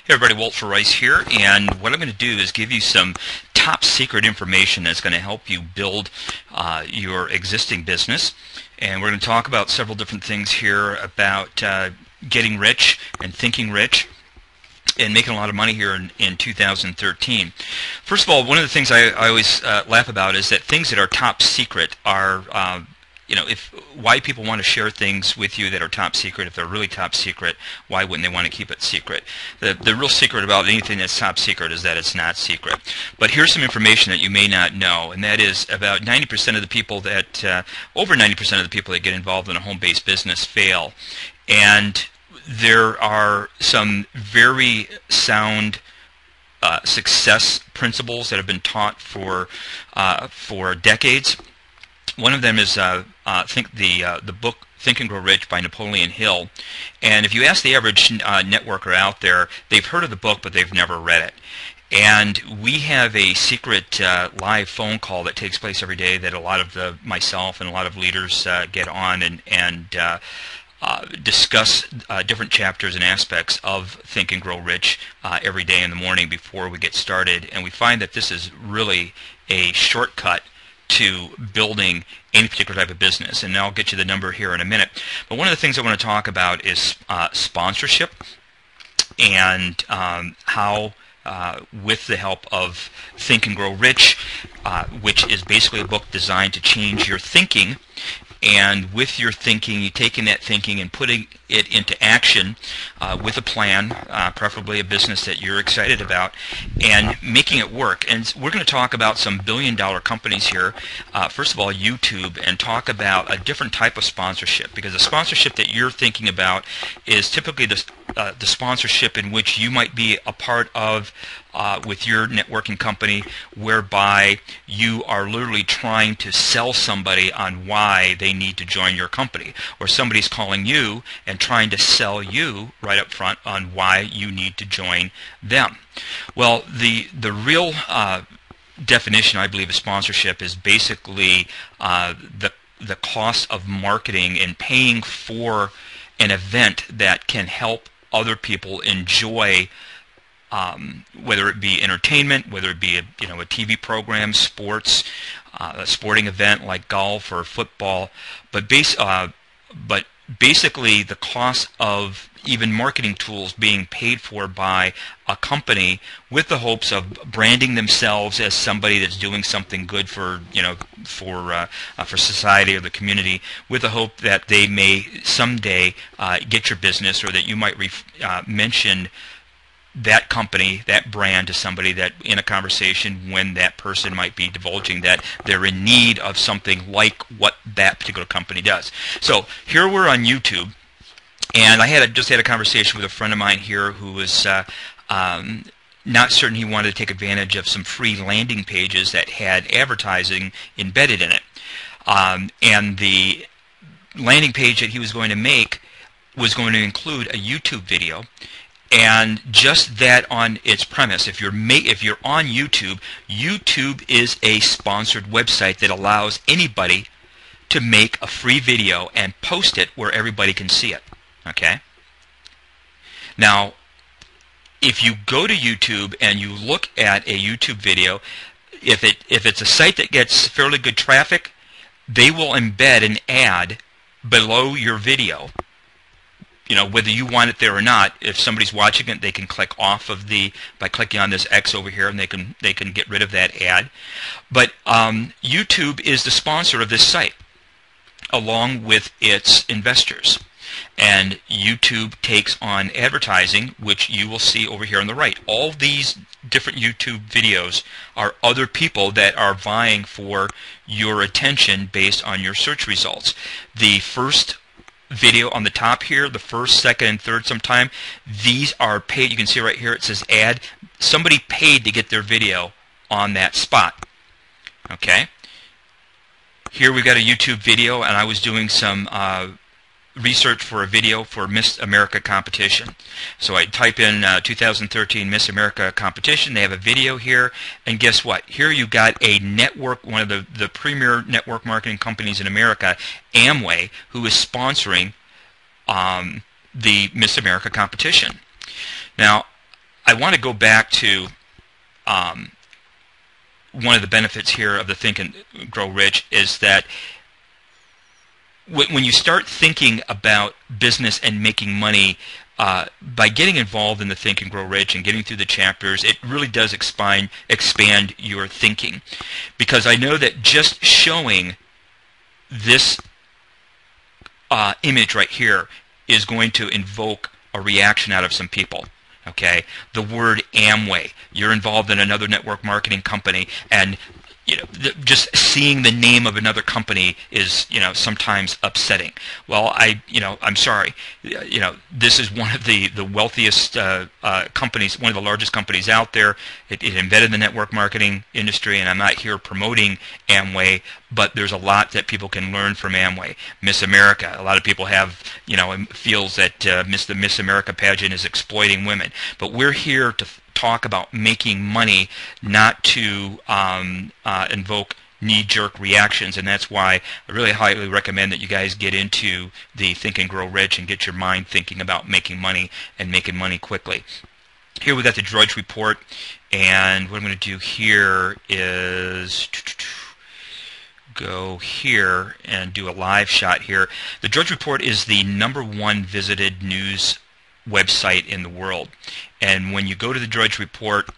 Hey everybody, Walt for Rice here, and what I'm going to do is give you some top secret information that's going to help you build your existing business. And we're going to talk about several different things here about getting rich and thinking rich and making a lot of money here in 2013. First of all, one of the things I always laugh about is that things that are top secret are why people want to share things with you that are top secret. If they're really top secret, why wouldn't they want to keep it secret? The real secret about anything that's top secret is that it's not secret. But here's some information that you may not know, and that is about 90% of the people that, over 90% of the people that get involved in a home-based business fail. And there are some very sound success principles that have been taught for decades. One of them is the book Think and Grow Rich by Napoleon Hill. And if you ask the average networker out there, they've heard of the book, but they've never read it. And we have a secret live phone call that takes place every day that a lot of myself and a lot of leaders get on and discuss different chapters and aspects of Think and Grow Rich every day in the morning before we get started. And we find that this is really a shortcut to building any particular type of business. And I'll get you the number here in a minute. But one of the things I want to talk about is sponsorship and how with the help of Think and Grow Rich, which is basically a book designed to change your thinking. And with your thinking, you taking that thinking and putting it into action with a plan, preferably a business that you're excited about, and making it work. And we're going to talk about some billion-dollar companies here. First of all, YouTube, and talk about a different type of sponsorship, because the sponsorship that you're thinking about is typically the sponsorship in which you might be a part of with your networking company, whereby you are literally trying to sell somebody on why they need to join your company, or somebody's calling you and trying to sell you right up front on why you need to join them. Well, the real definition, I believe, of sponsorship is basically the cost of marketing and paying for an event that can help other people enjoy, whether it be entertainment, whether it be a TV program, sports, a sporting event like golf or football, but basically the cost of even marketing tools being paid for by a company with the hopes of branding themselves as somebody that's doing something good for society or the community, with the hope that they may someday get your business, or that you might mention that company, that brand, to somebody that in a conversation when that person might be divulging that they're in need of something like what that particular company does. So here we're on YouTube, and I just had a conversation with a friend of mine here who was not certain he wanted to take advantage of some free landing pages that had advertising embedded in it. And the landing page that he was going to make was going to include a YouTube video. And just that on its premise, if you're on YouTube, YouTube is a sponsored website that allows anybody to make a free video and post it where everybody can see it. Okay? Now, if you go to YouTube and you look at a YouTube video, if it's a site that gets fairly good traffic, they will embed an ad below your video. Whether you want it there or not. If somebody's watching it, they can click off of by clicking on this X over here, and they can get rid of that ad. But YouTube is the sponsor of this site, along with its investors. And YouTube takes on advertising, which you will see over here on the right. All these different YouTube videos are other people that are vying for your attention based on your search results. The first video on the top here, the first, second, and third sometime, these are paid. You can see right here it says ad. Somebody paid to get their video on that spot. Okay? Here we've got a YouTube video, and I was doing some research for a video for Miss America competition. So I type in 2013 Miss America competition. They have a video here, and guess what? Here you got a network, one of the premier network marketing companies in America, Amway, who is sponsoring the Miss America competition. Now, I want to go back to one of the benefits here of the Think and Grow Rich is that when you start thinking about business and making money, by getting involved in the Think and Grow Rich and getting through the chapters, it really does expand your thinking. Because I know that just showing this image right here is going to invoke a reaction out of some people. Okay, the word Amway. You're involved in another network marketing company, and just seeing the name of another company is sometimes upsetting. Well, I'm sorry. This is one of the wealthiest companies, one of the largest companies out there. It invented the network marketing industry, and I'm not here promoting Amway, but there's a lot that people can learn from Amway. Miss America. A lot of people have feels that the Miss America pageant is exploiting women, but we're here to talk about making money, not to invoke knee-jerk reactions, and that's why I really highly recommend that you guys get into the Think and Grow Rich and get your mind thinking about making money and making money quickly. Here we got the Drudge Report, and what I'm going to do here is go here and do a live shot here. The Drudge Report is the #1 visited news website in the world. And when you go to the Drudge Report,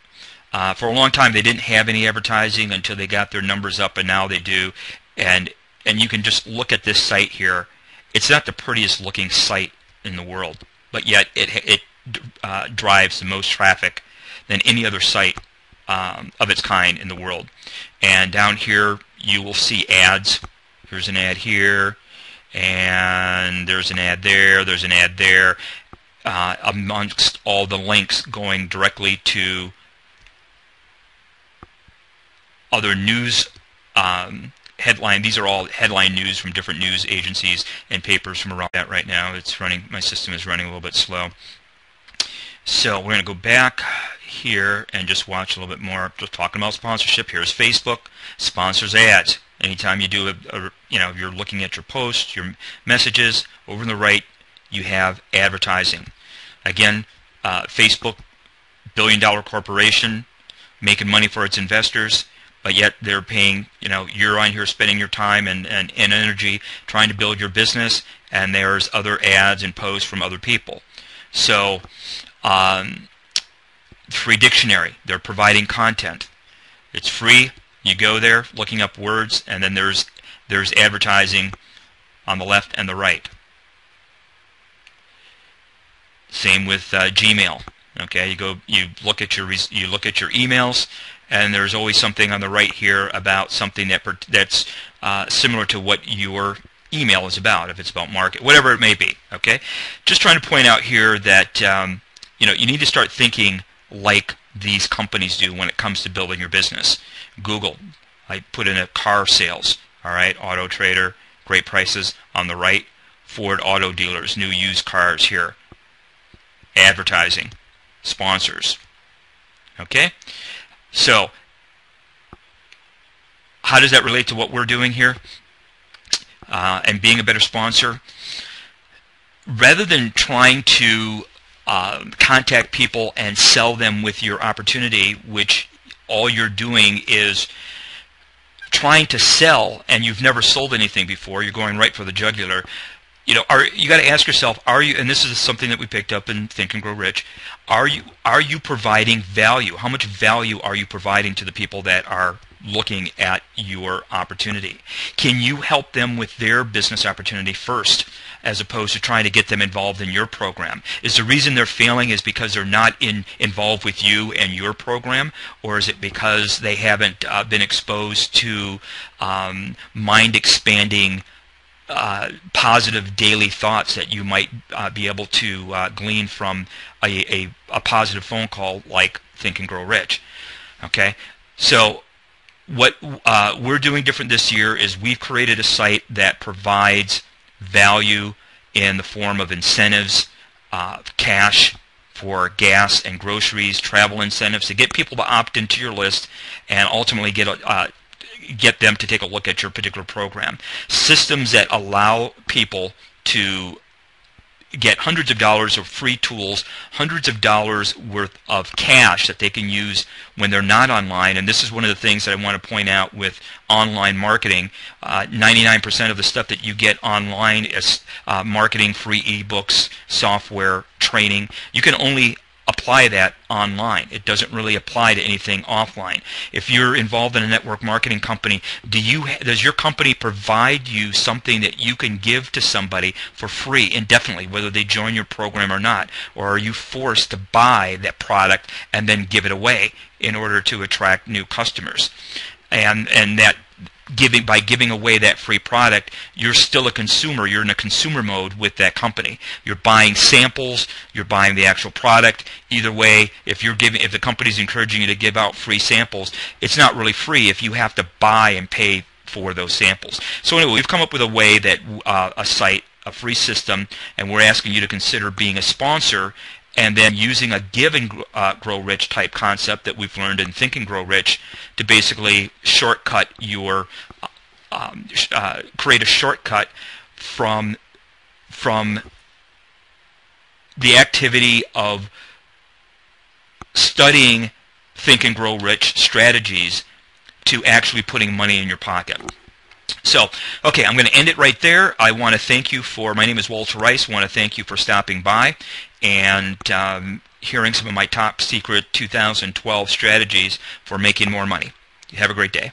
for a long time they didn't have any advertising until they got their numbers up, and now they do. And you can just look at this site here. It's not the prettiest looking site in the world, but yet it drives the most traffic than any other site of its kind in the world. And down here you will see ads. Here's an ad here, and there's an ad there, there's an ad there. Amongst all the links going directly to other news headline. These are all headline news from different news agencies and papers from around that right now. It's running. My system is running a little bit slow. So we're going to go back here and just watch a little bit more. Just talking about sponsorship. Here's Facebook sponsors ads. Anytime you do you're looking at your posts, your messages, over on the right you have advertising. Again, Facebook, billion-dollar corporation, making money for its investors, but yet they're paying, you're on here spending your time and energy trying to build your business, and there's other ads and posts from other people. So, free dictionary, they're providing content. It's free. You go there, looking up words, and then there's advertising on the left and the right. Same with Gmail. Okay, you look at your emails, and there's always something on the right here about something that's similar to what your email is about. If it's about market, whatever it may be. Okay, just trying to point out here that you need to start thinking like these companies do when it comes to building your business. Google, I put in a car sales. All right, Auto Trader, great prices on the right. Ford Auto Dealers, new used cars here. Advertising, sponsors. Okay, so how does that relate to what we're doing here and being a better sponsor? Rather than trying to contact people and sell them with your opportunity, which all you're doing is trying to sell, and you've never sold anything before, you're going right for the jugular. You got to ask yourself, are you, and this is something that we picked up in Think and Grow Rich, are you providing value? How much value are you providing to the people that are looking at your opportunity? Can you help them with their business opportunity first, as opposed to trying to get them involved in your program? Is the reason they're failing is because they're not involved with you and your program, or is it because they haven't been exposed to mind-expanding positive daily thoughts that you might be able to glean from a positive phone call like Think and Grow Rich? Okay, so what we're doing different this year is we've created a site that provides value in the form of incentives, cash for gas and groceries, travel incentives to get people to opt into your list and ultimately get them to take a look at your particular program. Systems that allow people to get hundreds of dollars of free tools, hundreds of dollars worth of cash that they can use when they're not online. And this is one of the things that I want to point out with online marketing. 99% of the stuff that you get online is marketing, free ebooks, software, training. You can only apply that online. It doesn't really apply to anything offline. If you're involved in a network marketing company, does your company provide you something that you can give to somebody for free indefinitely, whether they join your program or not? Or are you forced to buy that product and then give it away in order to attract new customers? And that by giving away that free product, you're still a consumer. You're in a consumer mode with that company. You're buying samples. You're buying the actual product. Either way, if the company's encouraging you to give out free samples, it's not really free if you have to buy and pay for those samples. So anyway, we've come up with a way that a free system, and we're asking you to consider being a sponsor, and then using a give and grow rich type concept that we've learned in Think and Grow Rich to basically shortcut create a shortcut from the activity of studying Think and Grow Rich strategies to actually putting money in your pocket. So, okay, I'm going to end it right there. I want to thank you my name is Walter Rice. I want to thank you for stopping by and hearing some of my top secret 2012 strategies for making more money. Have a great day.